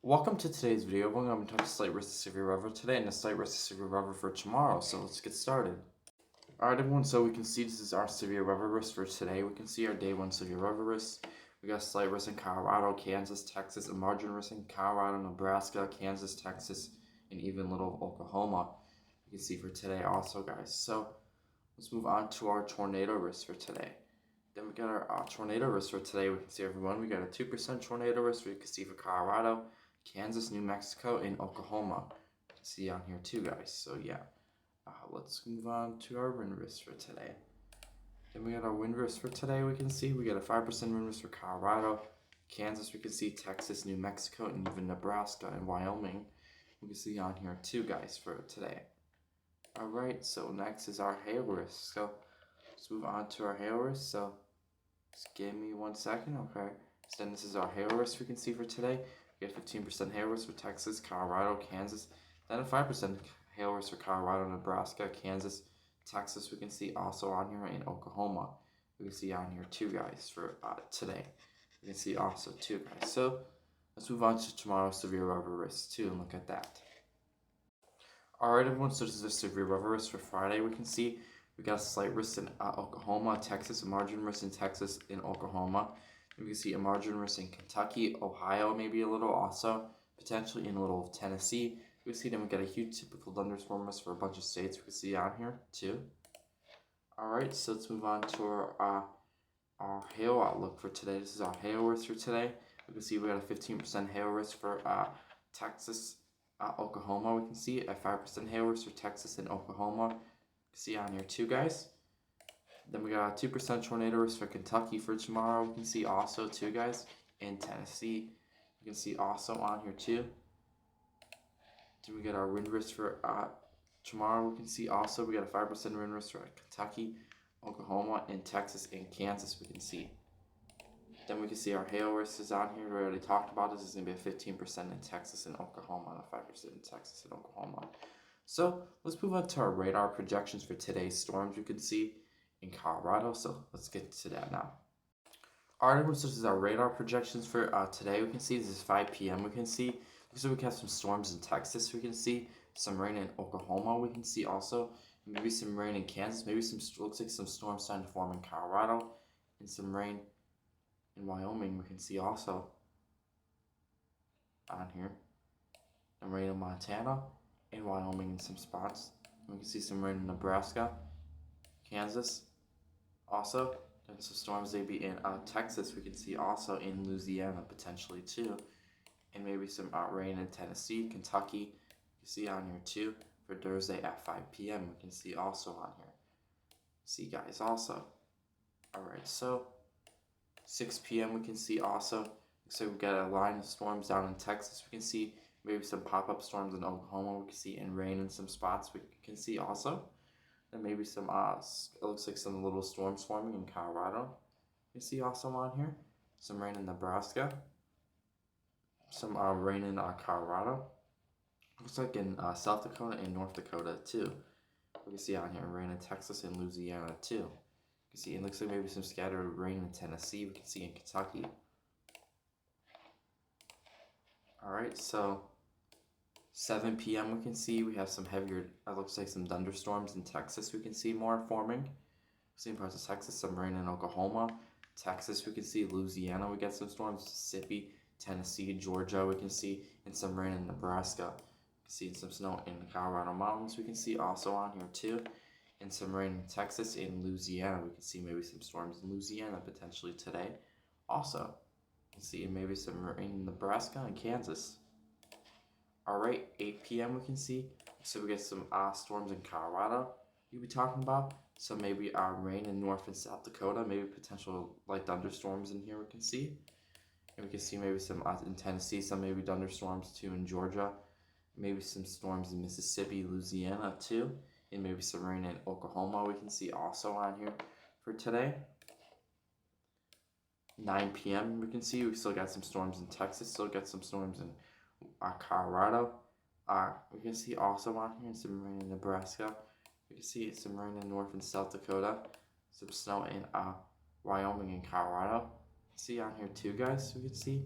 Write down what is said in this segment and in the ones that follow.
Welcome to today's video. We're going to talk slight risk to severe weather today and the slight risk to severe weather for tomorrow. So let's get started. Alright everyone, so we can see this is our severe weather risk for today. We can see our day 1 severe weather risk. We got slight risk in Colorado, Kansas, Texas, and margin risk in Colorado, Nebraska, Kansas, Texas, and even little Oklahoma. You can see for today also, guys. So let's move on to our tornado risk for today. Then we got our tornado risk for today. We can see everyone. We got a 2% tornado risk. We can see for Colorado, Kansas, New Mexico, and Oklahoma. You can see on here too, guys. So yeah, let's move on to our wind risk for today. Then we got our wind risk for today. We can see we got a 5% wind risk for Colorado, Kansas. We can see Texas, New Mexico, and even Nebraska and Wyoming. We can see on here too, guys, for today. All right. So next is our hail risk. So let's move on to our hail risk. So just give me 1 second, okay? So then this is our hail risk we can see for today. We have 15% hail risk for Texas, Colorado, Kansas. Then a 5% hail risk for Colorado, Nebraska, Kansas, Texas. We can see also on here in Oklahoma. We can see on here too, guys, for today. We can see also too, guys. So let's move on to tomorrow's severe weather risk too and look at that. Alright everyone, so this is the severe weather risk for Friday. We can see we got a slight risk in Oklahoma, Texas, a margin risk in Texas, in Oklahoma. We can see a margin risk in Kentucky, Ohio, maybe a little also, potentially in a little of Tennessee. We can see then we got a huge typical thunderstorm risk for a bunch of states we can see on here too. Alright, so let's move on to our hail outlook for today. This is our hail risk for today. We can see we got a 15% hail risk for Texas, Oklahoma. We can see a 5% hail risk for Texas and Oklahoma. See on here too, guys. Then we got a 2% tornado risk for Kentucky for tomorrow. We can see also too, guys, in Tennessee. We can see also on here too. Then we got our wind risk for tomorrow. We can see also we got a 5% wind risk for Kentucky, Oklahoma, and Texas and Kansas. We can see. Then we can see our hail risk is on here. We already talked about this. Is going to be a 15% in Texas and Oklahoma and a 5% in Texas and Oklahoma. So let's move on to our radar projections for today's storms we can see in Colorado. So let's get to that now. Alright everyone, so this is our radar projections for today. We can see this is 5 p.m. We can see, so we can have some storms in Texas. We can see some rain in Oklahoma. We can see also maybe some rain in Kansas. Maybe some, looks like some storms starting to form in Colorado. And some rain in Wyoming we can see also on here. And rain in Montana. In Wyoming in some spots. We can see some rain in Nebraska, Kansas, also. And some storms maybe in Texas. We can see also in Louisiana potentially too. And maybe some rain in Tennessee, Kentucky. You can see on here too for Thursday at 5 p.m. We can see also on here. See guys also. Alright, so 6 p.m. we can see also. So we've got a line of storms down in Texas. We can see maybe some pop-up storms in Oklahoma. We can see in rain in some spots. We can see also. And maybe some, it looks like some little storms forming in Colorado. You see also on here. Some rain in Nebraska. Some rain in Colorado. Looks like in South Dakota and North Dakota too. We can see on here rain in Texas and Louisiana too. You can see it looks like maybe some scattered rain in Tennessee. We can see in Kentucky. Alright, so 7 p.m. we can see we have some heavier, it looks like some thunderstorms in Texas we can see more forming. See in parts of Texas, some rain in Oklahoma. Texas we can see, Louisiana we get some storms, Mississippi, Tennessee, Georgia we can see, and some rain in Nebraska. We can see some snow in the Colorado mountains we can see also on here too. And some rain in Texas and Louisiana. We can see maybe some storms in Louisiana potentially today. Also, you can see maybe some rain in Nebraska and Kansas. Alright, 8 p.m. we can see. So we get some storms in Colorado you'll be talking about. So maybe rain in North and South Dakota. Maybe potential light thunderstorms in here we can see. And we can see maybe some in Tennessee, some maybe thunderstorms too in Georgia. Maybe some storms in Mississippi, Louisiana too. And maybe some rain in Oklahoma we can see also on here for today. 9 p.m. we can see we still got some storms in Texas. Still got some storms in Colorado. We can see also on here some rain in Nebraska. We can see some rain in North and South Dakota. Some snow in Wyoming and Colorado. See on here too, guys. We can see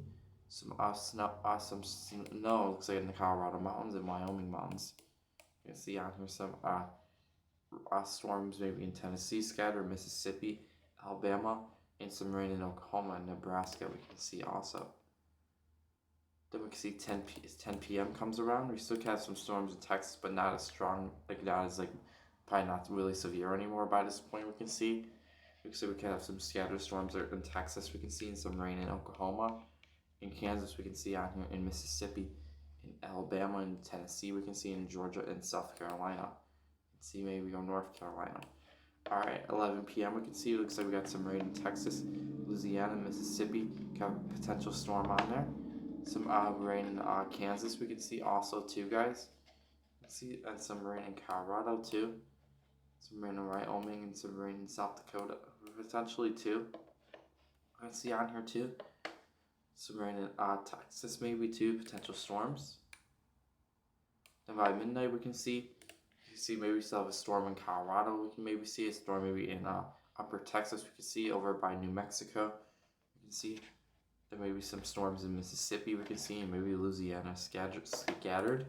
Some snow. Looks like in the Colorado mountains and Wyoming mountains. You can see on here some storms maybe in Tennessee, scattered Mississippi, Alabama, and some rain in Oklahoma and Nebraska. We can see also. Then we can see 10 p.m. comes around. We still have some storms in Texas, but not as strong, like not as probably not really severe anymore by this point. We can see. So we can have some scattered storms in Texas. We can see some rain in Oklahoma. In Kansas, we can see out here in Mississippi, in Alabama, and Tennessee. We can see in Georgia and South Carolina. See, maybe we go North Carolina. Alright, 11 p.m. we can see, looks like we got some rain in Texas, Louisiana, Mississippi. Got a potential storm on there. Some rain in Kansas we can see also too, guys. See, and some rain in Colorado too. Some rain in Wyoming and some rain in South Dakota potentially too. I can see on here too. Some rain in Texas maybe too, potential storms. Then by midnight we can see maybe we still have a storm in Colorado. We can maybe see a storm maybe in upper Texas. We can see over by New Mexico. We can see there may be some storms in Mississippi. We can see and maybe Louisiana scattered.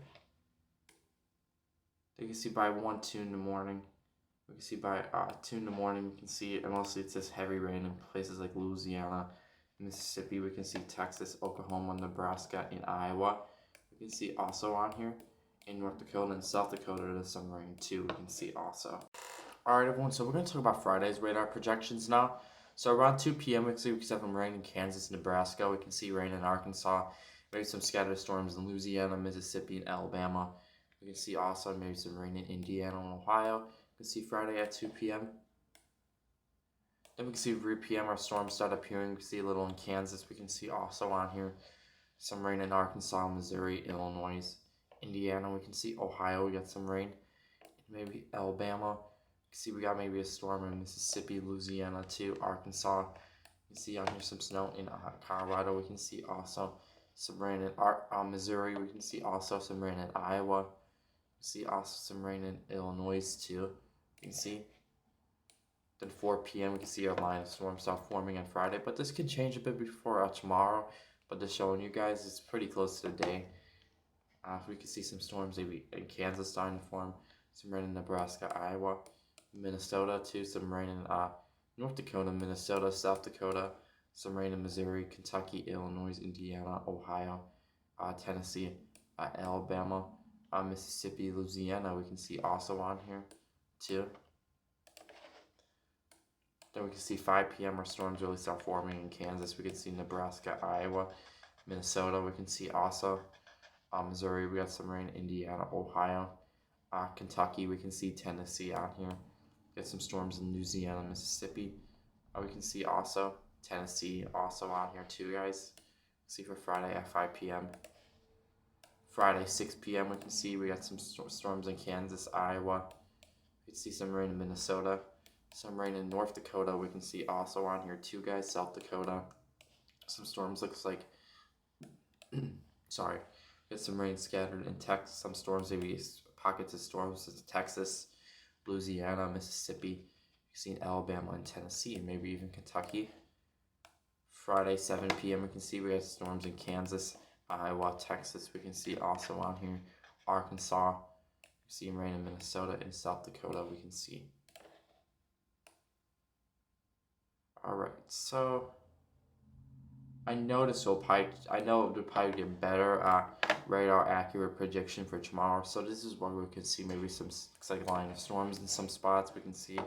You can see by 2 in the morning. We can see by 2 in the morning. We can see and mostly it says heavy rain in places like Louisiana, Mississippi. We can see Texas, Oklahoma, Nebraska, and Iowa. We can see also on here. In North Dakota and South Dakota, there's some rain too, we can see also. Alright everyone, so we're going to talk about Friday's radar projections now. So around 2 p.m. we can see some rain in Kansas, Nebraska. We can see rain in Arkansas, maybe some scattered storms in Louisiana, Mississippi, and Alabama. We can see also maybe some rain in Indiana and Ohio. We can see Friday at 2 p.m. Then we can see 3 p.m. our storms start appearing. We can see a little in Kansas. We can see also on here some rain in Arkansas, Missouri, Illinois, Indiana. We can see Ohio, we got some rain. Maybe Alabama. You can see we got maybe a storm in Mississippi, Louisiana too, Arkansas. You can see on here some snow in Colorado. We can see also some rain in Missouri. We can see also some rain in Iowa. We see also some rain in Illinois too. You can see. Then 4 p.m. we can see a line of storms start forming on Friday, but this can change a bit before tomorrow. But just showing you guys, it's pretty close to the day. We can see some storms maybe in Kansas starting to form, some rain in Nebraska, Iowa, Minnesota too, some rain in North Dakota, Minnesota, South Dakota, some rain in Missouri, Kentucky, Illinois, Indiana, Ohio, Tennessee, Alabama, Mississippi, Louisiana. We can see also on here too. Then we can see 5 p.m. where storms really start forming in Kansas. We can see Nebraska, Iowa, Minnesota. We can see also Missouri, we got some rain, Indiana, Ohio, Kentucky, we can see Tennessee out here. Get some storms in Louisiana, Mississippi. We can see also Tennessee also out here too, guys. See for Friday at 5 p.m. Friday, 6 p.m. we can see we got some storms in Kansas, Iowa. We can see some rain in Minnesota. Some rain in North Dakota. We can see also on here too, guys. South Dakota. Some storms looks like... Sorry. Get some rain scattered in Texas. Some storms, maybe pockets of storms in Texas, Louisiana, Mississippi. You see in Alabama and Tennessee, and maybe even Kentucky. Friday, 7 p.m. we can see we have storms in Kansas, Iowa, Texas. We can see also on here Arkansas. We see rain in Minnesota and South Dakota. We can see. All right, so I know it'll probably get better radar accurate prediction for tomorrow. So this is where we can see maybe some like line of storms in some spots. We can see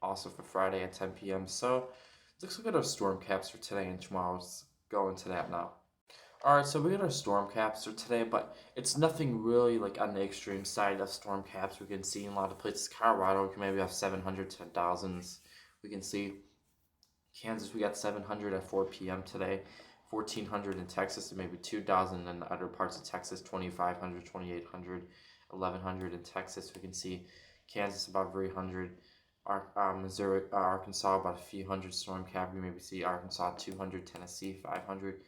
also for Friday at 10 p.m. So let's look at our storm caps for today and tomorrow. Let's go into that now. Alright, so we got our storm caps for today, but it's nothing really like on the extreme side of storm caps. We can see in a lot of places. Colorado, we can maybe have 700 to 1,000s. We can see Kansas, we got 700 at 4 p.m. today, 1,400 in Texas, and maybe 2,000 in other parts of Texas, 2,500, 2,800, 1,100 in Texas. We can see Kansas about 300, Missouri, Arkansas about a few hundred storm cap. We maybe see Arkansas 200, Tennessee 500,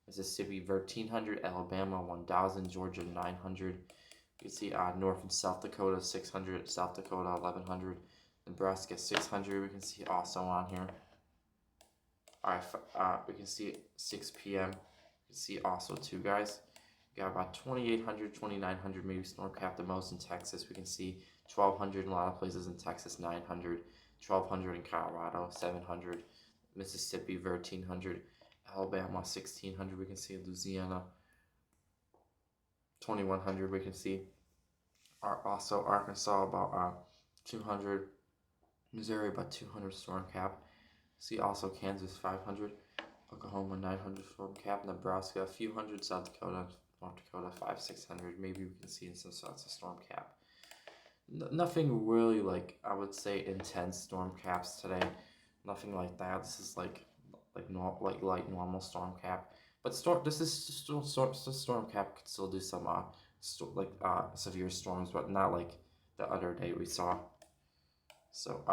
Mississippi 1,300, Alabama 1,000, Georgia 900. You can see North and South Dakota 600, South Dakota 1,100, Nebraska 600. We can see also on here. Alright, we can see 6 p.m. You can see also too, guys. We got about 2,800, 2,900 maybe storm cap the most in Texas. We can see 1,200 in a lot of places in Texas, 900, 1,200 in Colorado, 700, Mississippi, 1,300, Alabama, 1,600. We can see Louisiana, 2,100. We can see also Arkansas about 200, Missouri about 200 storm cap. See also Kansas 500, Oklahoma 900 storm cap, Nebraska a few hundred, South Dakota, North Dakota 500, 600. Maybe we can see in some spots a storm cap. Nothing really like I would say intense storm caps today. Nothing like that. This is like light normal storm cap. But this is still storm cap could still do some severe storms, but not like the other day we saw. So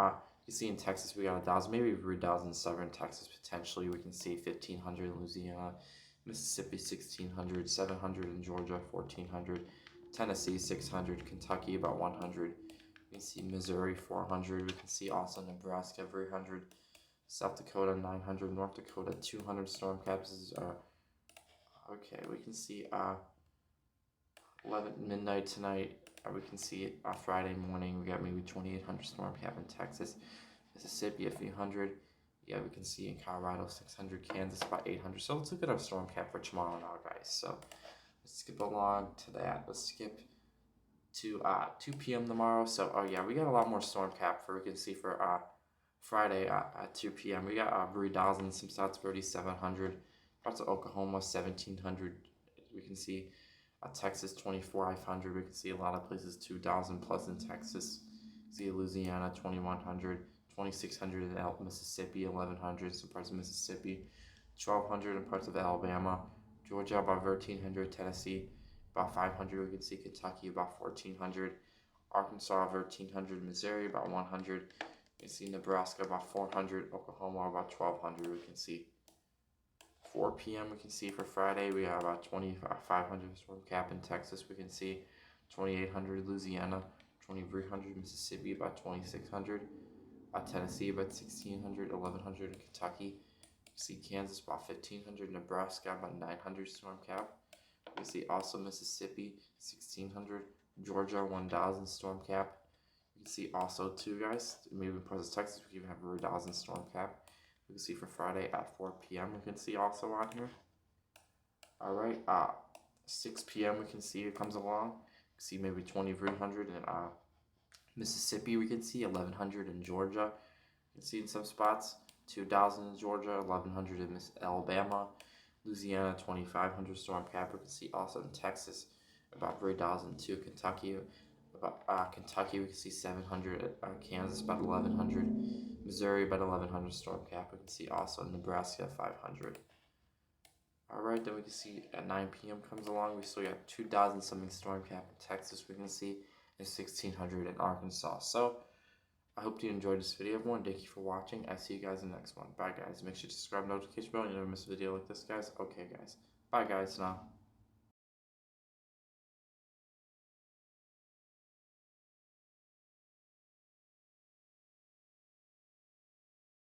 you see in Texas we got 1,000, maybe 3,000 southern Texas potentially. We can see 1,500 in Louisiana, Mississippi 1,600, 700 in Georgia, 1,400, Tennessee 600, Kentucky about 100. We can see Missouri 400. We can see also Nebraska 300, South Dakota 900, North Dakota 200 storm caps. Okay, we can see 11 midnight tonight. We can see Friday morning. We got maybe 2,800 storm cap in Texas, Mississippi a few hundred. Yeah, we can see in Colorado 600, Kansas about 800. So let's look at our storm cap for tomorrow now, guys. So let's skip along to that. Let's skip to 2 p.m. tomorrow. So yeah, we got a lot more storm cap for we can see for Friday at 2 p.m. We got 3,000, some spots 3,700, parts of Oklahoma 1,700. We can see Texas 2,400. We can see a lot of places 2,000 plus in Texas. See Louisiana 2,100, 2,600 in Mississippi, 1,100 some parts of Mississippi, 1,200 in parts of Alabama, Georgia about 1,300, Tennessee about 500. We can see Kentucky about 1,400, Arkansas 1,300, Missouri about 100. We can see Nebraska about 400, Oklahoma about 1,200. We can see 4 p.m. we can see for Friday we have about 2,500 storm cap in Texas. We can see 2,800 Louisiana, 2,300 Mississippi, about 2,600. Tennessee about 1,600, 1,100 in Kentucky. We see Kansas about 1,500, Nebraska about 900 storm cap. We see also Mississippi 1,600, Georgia 1,000 storm cap. You can see also too, guys, maybe in parts of Texas we even have 1,000 storm cap. We can see for Friday at 4 p.m. we can see also on here. All right, 6 p.m. we can see it comes along. We can see maybe 2,300 in Mississippi. We can see 1,100 in Georgia. You can see in some spots 2,000 in Georgia, 1,100 in Alabama, Louisiana 2,500 storm cap. We can see also in Texas about 3,000 too. Kentucky. Kentucky, we can see 700, Kansas about 1,100, Missouri about 1,100 storm cap. We can see also Nebraska 500. All right, then we can see at 9 p.m. comes along. We still got 2,000 something storm cap in Texas. We can see and 1,600 in Arkansas. So I hope you enjoyed this video, everyone. Thank you for watching. I see you guys in the next one. Bye, guys. Make sure to subscribe, notification bell. You never miss a video like this, guys. Okay, guys. Bye, guys. Now.